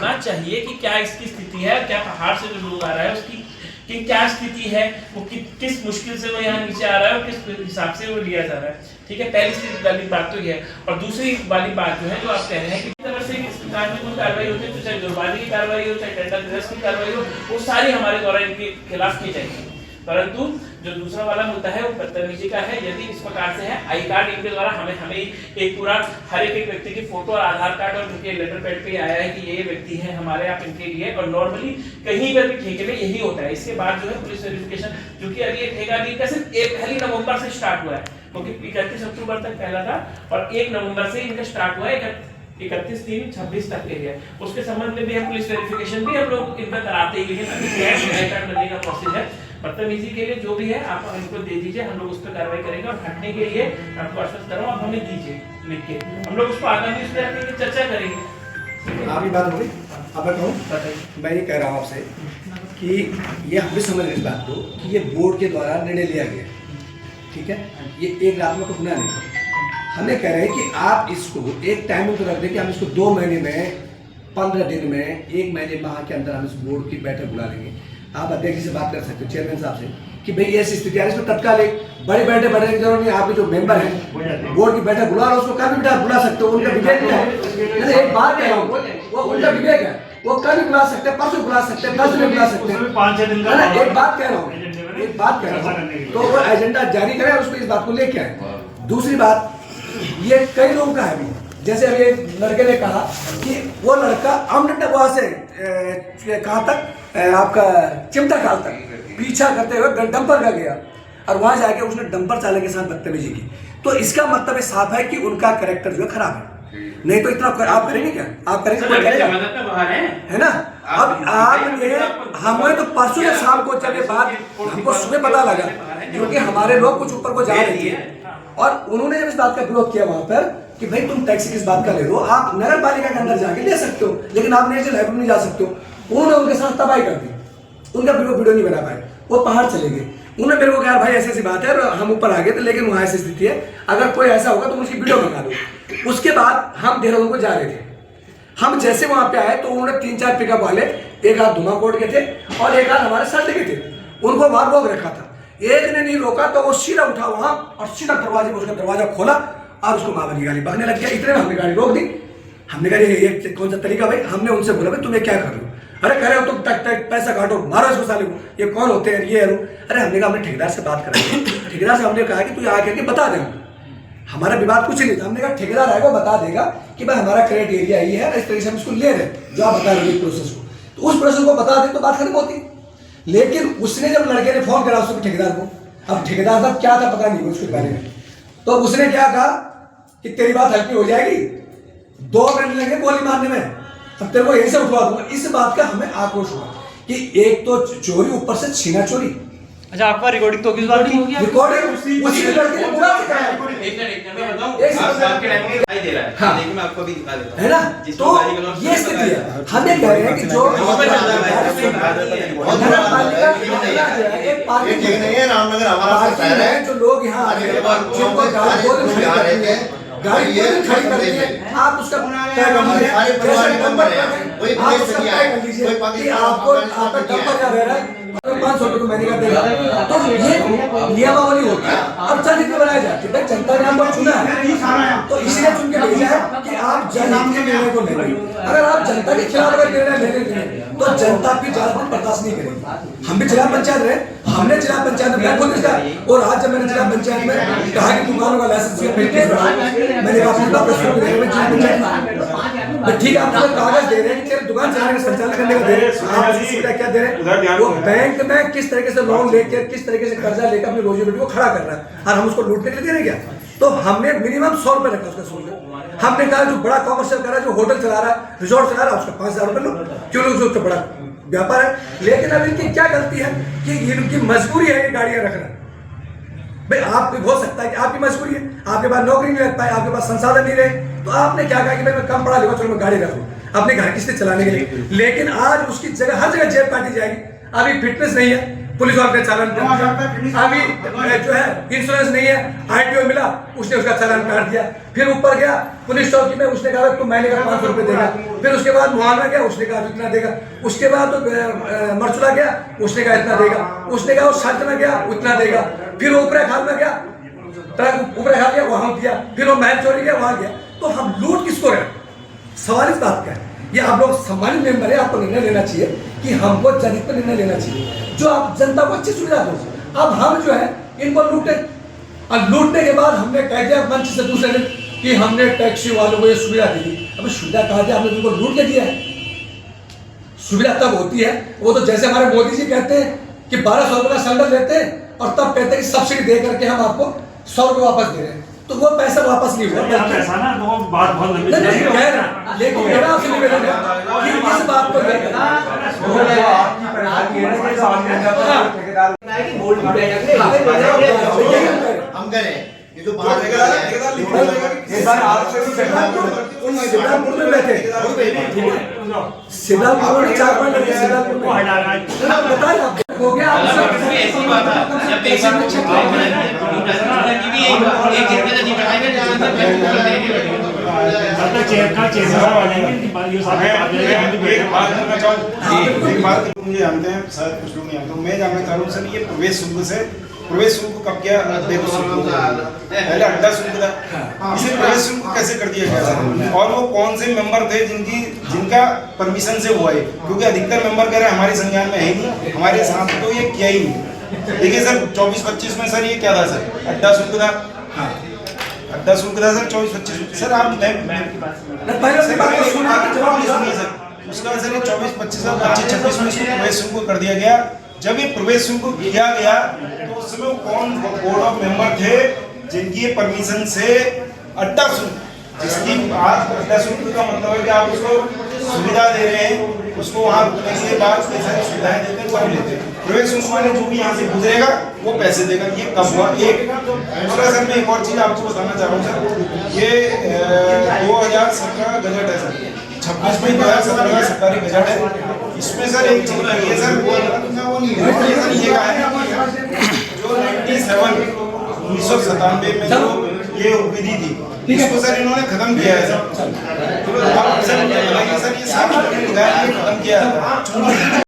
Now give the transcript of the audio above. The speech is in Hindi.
जानना चाहिए कि क्या इसकी स्थिति है, क्या पहाड़ से जो लोग आ रहा है उसकी कि क्या स्थिति है, वो किस मुश्किल से वो यहाँ नीचे आ रहा है और किस हिसाब से वो लिया जा रहा है। ठीक है, पहली वाली बात तो ये है। और दूसरी वाली बात जो है जो आप कह रहे हैं कि तरफ से इस प्रकार की कोई कार्रवाई होती है, चाहे जुर्माने की कार्रवाई हो, चाहे टेंडर दिवस की कार्रवाई हो, वो सारी हमारे द्वारा इनके खिलाफ की जाएगी। परंतु जो दूसरा वाला मुद्दा है वो बदतमीजी का है। यदि इस प्रकार से है, आई कार्ड इनके द्वारा हमें एक पूरा हर एक व्यक्ति की फोटो और आधार कार्ड और उनके लेटर पैड पे आया है कि ये व्यक्ति है हमारे, आप इनके लिए। और नॉर्मली कहीं पर भी ठेके में यही होता है। इसके बाद जो है पुलिस वेरिफिकेशन, जो कि अभी ये ठेका डील का सिर्फ 1 नवंबर से स्टार्ट हुआ है, क्योंकि 31 अक्टूबर तक पहला था और 1 नवंबर से इनका स्टार्ट हुआ है 31/3/26 तक के लिए। उसके संबंध में भी हम पुलिस वेरिफिकेशन भी हम लोग इनका कराते ही हैं। अभी आई कार्ड बनने का प्रोसेस है। बदतमीजी के लिए जो भी है आप इनको दे दीजिए, हम लोग उस पर कार्रवाई करेंगे। और हटने के लिए आपको आश्वस्त कर रहा हूं, आप हमें दीजिए लिख के, हम लोग उसको आगामी उस पर चर्चा करेंगे। आपकी बात हो गई। अब मैं कहूँ, मैं ये कह रहा हूँ आपसे कि ये हम भी समझ रहे इस बात को कि ये बोर्ड के द्वारा निर्णय लिया गया, ठीक है, ये एक रात में तो गुना नहीं। हमें कह रहे हैं कि आप इसको एक टाइमिंग तो रख दें कि हम इसको 2 महीने में, 15 दिन में, 1 महीने माह के अंदर हम इस बोर्ड की बैठक बुला लेंगे। आप अध्यक्ष से बात कर सकते हो, चेयरमैन साहब से, कि भाई ऐसी स्थिति है, इसमें तत्काल एक बड़े बैठे बैठने की जरूरत नहीं। आपके जो मेंबर हैं बोर्ड की बैठक बुला रहे, उसको कभी भी बुला सकते हो, उनका विवेक है। एक बात कह रहा हूँ, वो उनका विवेक है, वो कभी बुला सकते हैं, परसों बुला सकते हैं, 10 दिन बुला सकते हैं। 5-6 दिन का एक बात कह रहा हूँ, एक बात कह रहा हूँ, तो वो एजेंडा जारी करें और उसको इस बात को लेके आए। दूसरी बात, ये कई लोगों का है भी, जैसे अभी एक लड़के ने कहा कि वो लड़का अमृत वहां से कहाँ तक आपका चिमटा खाल तक पीछा करते हुए डंपर का गया और वहां जाके उसने डंपर चालक के साथ बदतमीजी की। तो इसका मतलब साफ है कि उनका कैरेक्टर जो है खराब है। नहीं तो इतना आप करेंगे क्या? आप करेंगे है ना? अब आपने हमें तो परसों या शाम को चले बाद हमको सुबह पता लगा, क्योंकि हमारे लोग कुछ ऊपर को जा रहे थे और उन्होंने जब इस बात का विरोध किया वहां पर कि भाई तुम टैक्सी किस बात का ले लो, आप नगर पालिका के अंदर जाके ले सकते हो, लेकिन आप नेशनल हाईवे में नहीं जा सकते हो। उन्होंने उनके साथ तबाही कर दी, उनका वीडियो नहीं बना पाए, वो पहाड़ चले गए। उन्होंने मेरे को कहा भाई ऐसी बात है, और हम ऊपर आ गए थे, लेकिन वहां ऐसी स्थिति है, अगर कोई ऐसा होगा तो उसकी वीडियो बना दो। उसके बाद हम देहरादून को जा रहे थे, हम जैसे वहां पे आए तो उन्होंने 3-4 पिकअप वाले, एक हाथ धुमाकोट के थे और एक हाथ हमारे सर्द के थे, उनको वहां रोक रखा था। एक ने नहीं रोका तो वो सीधा उठा वहां और सीधा दरवाजे में उसका दरवाजा खोला और उसको मामले की गाली बकने लग गया। इतने में हमने गाड़ी रोक दी। हमने कहा ये कौन सा तरीका भाई? हमने उनसे बोला भाई तुम्हें क्या कर रहे हो? अरे कह रहे हो तुम टक टक पैसा काटो, मारो इसको साले को, ये कौन होते हैं, ये है। अरे हमने कहा हमने ठेकेदार से बात कराई, ठेकेदार से हमने कहा कि तू आके बता दे, हमारा विवाद कुछ नहीं था। हमने कहा ठेकेदार आएगा बता देगा कि भाई हमारा क्रेडिट एरिया ये है, इस तरीके से हम इसको ले रहे जो आप बता रहे प्रोसेस को, तो उस प्रोसेस को बता दे तो बात खत्म होती। लेकिन उसने जब लड़के ने फोन करा उसको ठेकेदार को, अब ठेकेदार साहब क्या था पता नहीं उसके बारे में, तो उसने क्या कहा कि तेरी बात हल्की हो जाएगी, 2 मिनट लगेंगे गोली मारने में, तब तेरे को यहीं से उठवा दूंगा। इस बात का हमें आक्रोश हुआ कि एक तो चोरी, ऊपर से छीना चोरी। अच्छा, आपका रिकॉर्डिंग तो किस बात की? रिकॉर्डिंग उसी लड़के ने पूरा सिखाया। एक मिनट मैं बताऊं, आपके टाइम में दिखाई दे रहा है। हाँ। लेकिन मैं आपको भी दिखा देता हूं, है ना? तो ये स्थिति है। हमें कह रहे हैं कि जो रामनगर हमारा शहर है, जो लोग यहाँ गाड़ी खड़ी कर दी है, आप उसका तय कर लीजिए कि आपको आपका डंपर क्या रह रहा है 500 रुपये को महीने का देगा। तो ये नियमावली होती है। अब चल इतने बनाया जाती है भाई, जनता ने हमको चुना है तो इसलिए चुन के भेजा है कि आप जनहित के निर्णय को लेंगे। अगर आप जनता के खिलाफ अगर निर्णय ले लेंगे तो जनता आपकी जायज बर्दाश्त नहीं करेगी। हम भी जिला पंचायत रहे, हमने जिला पंचायत में खुद इसका, और आज जब मैंने जिला पंचायत में कहा कि दुकानों का लाइसेंस मैंने कहा अपनी बात ठीक है, आप मुझे कागज दे रहे हैं कि तेरे दुकान चलाने का संचालन करने का दे रहे हैं, आप सुविधा क्या दे रहे हैं? वो बैंक में किस तरीके से लोन लेकर, किस तरीके से कर्जा लेकर अपनी रोजी रोटी को खड़ा कर रहा है और हम उसको लूटने के लिए दे रहे हैं क्या? तो हमने मिनिमम 100 रुपए रखा उसका सोच। हमने कहा जो बड़ा कॉमर्शियल कर रहा है, जो होटल चला रहा है, रिजॉर्ट चला रहा है, उसका 5000 रुपए लो, क्यों लोग जो बड़ा व्यापार है। लेकिन अब इनकी क्या गलती है कि इनकी मजबूरी है ये गाड़ियां रखना। भाई आप हो सकता है कि आपकी मजबूरी है, आपके पास नौकरी नहीं लग पाए, आपके पास संसाधन नहीं रहे, तो आपने क्या कहा कि भाई मैं कम पढ़ा लिखा, चलो मैं गाड़ी रख लूं अपने घर किस्ते चलाने के लिए। लेकिन आज उसकी जगह हर जगह जेब काटी जाएगी। अभी फिटनेस नहीं है, पुलिस वाले ने चालान कर दिया। अभी जो है इंश्योरेंस नहीं है, आरटीओ मिला, उसने उसका चालान काट दिया। फिर ऊपर गया पुलिस चौकी में, उसने कहा तुम महीने का 500 रुपये देगा। फिर उसके बाद मुहाना गया, उसने कहा इतना देगा। उसके बाद तो मरचुला गया, उसने कहा इतना देगा। उसने कहा सच में गया, उतना देगा। फिर ऊपरे खाल में गया, ट्रक ऊपरे खाल गया, वहां दिया। फिर वो महल चोरी गया, वहां गया। तो हम लूट किसको रहे? सवाल इस बात का है। ये आप लोग सम्मानित मेंबर है, आपको निर्णय लेना चाहिए कि हमको जनहित पर निर्णय लेना चाहिए, जो आप जनता को अच्छी सुविधा दो। अब हम जो है इनको लूटे, और लूटने के बाद हमने कह दिया मंच से दूसरे दिन कि हमने टैक्सी वालों को ये सुविधा दी थी। अब सुविधा कहा दिया, हमने तुमको लूट के दिया है। सुविधा तब होती है, वो तो जैसे हमारे मोदी जी कहते हैं कि 1200 रुपये का सिलेंडर लेते हैं और तब कहते हैं कि सब्सिडी दे करके हम आपको 100 रुपये वापस दे रहे हैं। तो वो पैसा वापस नहीं हुआ। पैसा ना तो बात बहुत लंबी नहीं, कह रहा, लेकिन मेरा आपसे निवेदन है कि इस बात को लेकर हम करें ये जो बाहर सिद्धार्थपुर में बैठे, सिद्धार्थपुर में 4-5 लड़के सिद्धार्थपुर में बताए आपको हो गया। ऐसी बात है जब पेशेंट को चेक की भी एक जितने नहीं बताएंगे एक बात मुझे जानते हैं, शायद कुछ लोग नहीं जानते। मैं जानना चाह रहा हूँ सर, ये प्रवेश शुल्क कब किया? पहले अड्डा शुल्क था, इसे प्रवेश शुल्क कैसे कर दिया गया? और वो कौन से मेंबर थे जिनका परमिशन से हुआ है? क्योंकि अधिकतर मेंबर कह रहे हैं हमारे संज्ञान में है नहीं, हमारे साथ तो ये किया ही नहीं। देखिए सर 24-25 में सर ये क्या था सर? अड्डा शुल्क था, अड्डा शुल्क था सर 24-25। सर आप उसका सर ये 24-25 25-26 में इसको प्रवेश शुल्क कर दिया गया। जब ये प्रवेश शुल्क किया गया तो उस समय कौन बोर्ड ऑफ मेंबर थे जिनकी परमिशन से अड्डा शुल्क, जिसकी आप अड्डा शुल्क का मतलब है कि आप उसको सुविधा दे रहे हैं, उसको वहाँ रुकने के बाद कई सारी सुविधाएं देते हैं, सब लेते हैं। प्रवेश शुल्क वाले जो भी यहाँ से गुजरेगा वो पैसे देगा। ये कब हुआ? एक दूसरा सर मैं एक और चीज़ आपको बताना चाह रहा हूँ सर, ये 2017 गजट है सर, 26 में 2017 का सरकारी बजट है। इसमें सर एक चीज है सर, ये कहा है जो 1997 में जो ये उपविधि थी इसको सर इन्होंने खत्म किया है सर। अब सर ये सारी खत्म किया है।